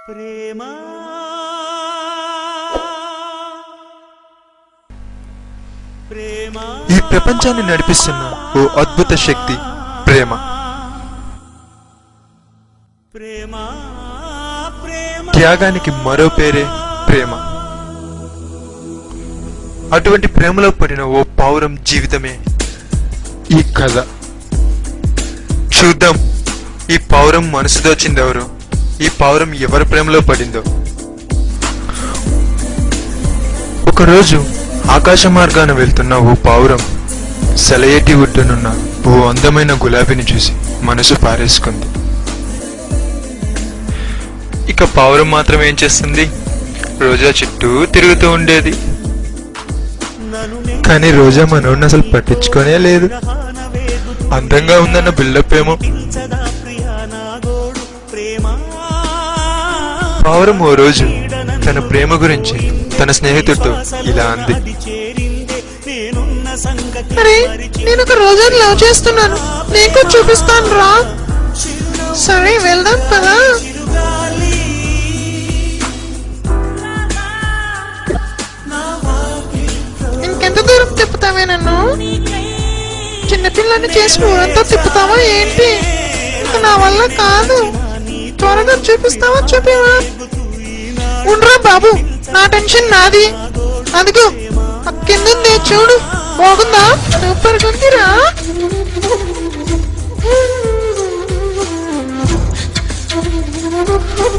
ప్రేమ ఈ ప్రపంచాన్ని నడిపిస్తున్న ఓ అద్భుత శక్తి ప్రేమ. త్యాగానికి మరో పేరే ప్రేమ. అటువంటి ప్రేమలో పడిన ఓ పావురం జీవితమే ఈ కథ. చూద్దాం ఈ పావురం మనసు దోచిందెవరో, ఈ పావురం ఎవరి ప్రేమలో పడిందో. ఒకరోజు ఆకాశ మార్గాన వెళ్తున్న ఓ పావురం సెలయేటి ఒడ్డునున్న ఓ అందమైన గులాబీని చూసి మనసు పారేసుకుంది. ఇక పావురం మాత్రం ఏం చేస్తుంది, రోజా చుట్టూ తిరుగుతూ ఉండేది. కానీ రోజా మనోడిని అసలు పట్టించుకోనే లేదు. అందంగా ఉందన్న బిల్డప్ ఏమో. పావురం ఓ రోజు తన ప్రేమ గురించి తన స్నేహితుడితో ఇలా అంది. అరే, నేను ఒక రోజాని లవ్ చేస్తున్నాను, నీకు చూపిస్తాను రా. సరే వెళ్దాం పదా. ఇంకెంత దూరం తిప్పుతావే నన్ను? చిన్నపిల్లని చేసి ఊరంతా తిప్పుతావా ఏంటి? ఇంకా నా వల్ల కాదు. త్వరగా చూపిస్తావా? చూపివా? ఉండ్రా బాబు, నా టెన్షన్ నాది. అదిగో కింద చూడు, బాగుందా? సూపర్ ఉందిరా.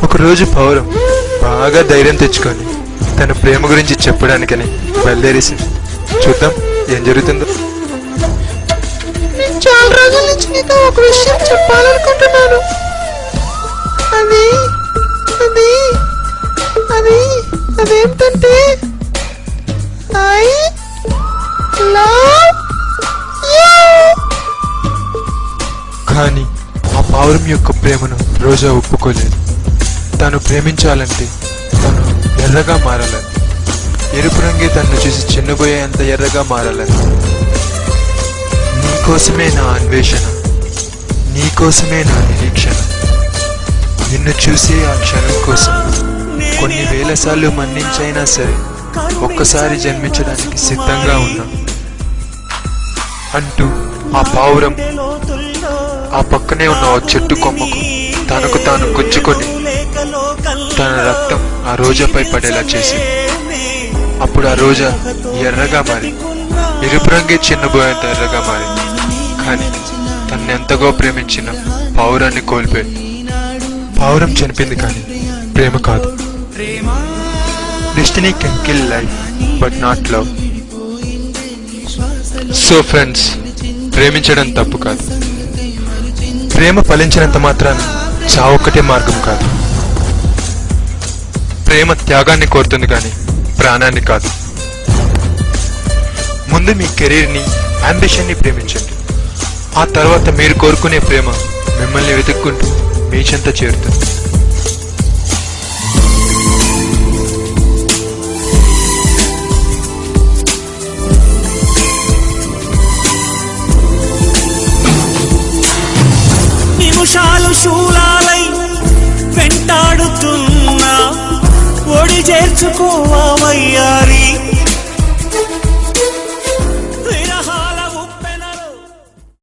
ఒకరోజు పావురం బాగా ధైర్యం తెచ్చుకొని తన ప్రేమ గురించి చెప్పడానికని బయలుదేరేసింది. చూద్దాం ఏం జరుగుతుందో. నేను చాలా రోజుల నుంచి నీతో ఒక విషయం చెప్పాలనుకుంటున్నాను. అది అది అది అదేంటంటే ఐ లవ్ యూ. కానీ ఆ పావురం యొక్క ప్రేమను రోజా ఒప్పుకోలేదు. తను ప్రేమించాలంటే తను ఎర్రగా మారాలని, ఎరుపు రంగే తను చూసి చిన్నబోయేంత ఎర్రగా మారాలని. నీకోసమే నా అన్వేషణ, నీకోసమే నా నిరీక్షణ, నిన్ను చూసే ఆ క్షణం కోసం కొన్ని వేల సార్లు మన్నించైనా సరే ఒక్కసారి జన్మించడానికి సిద్ధంగా ఉన్నా అంటూ ఆ పావురం ఆ పక్కనే ఉన్న ఓ చెట్టు కొమ్మకు తనకు తాను గుచ్చుకొని తన రక్తం ఆ రోజాపై పడేలా చేసింది. అప్పుడు ఆ రోజా ఎర్రగా మారి, ఎరుపు రంగే చిన్నబోయేంత ఎర్రగా మారింది. కానీ తనని ఎంతగా ప్రేమించిన పావురాన్ని కోల్పోయి. పావురం చనిపోయింది కానీ ప్రేమ కాదు. Destiny can kill life, but not love. So friends, ప్రేమించడం తప్పు కాదు. ప్రేమ ఫలించినంత మాత్రాన చావొక్కటే మార్గం కాదు. ప్రేమ త్యాగాన్ని కోరుతుంది కానీ ప్రాణాన్ని కాదు. ముందు మీ కెరీర్ని, అంబిషన్ని ప్రేమించండి. ఆ తర్వాత మీరు కోరుకునే ప్రేమ మిమ్మల్ని వెతుక్కుంటూ మీ చెంత చేరుతుంది. నిమిషాలు శూలాలై వెంటాడుతున్నా ఒడి చేర్చుకోవయ్యా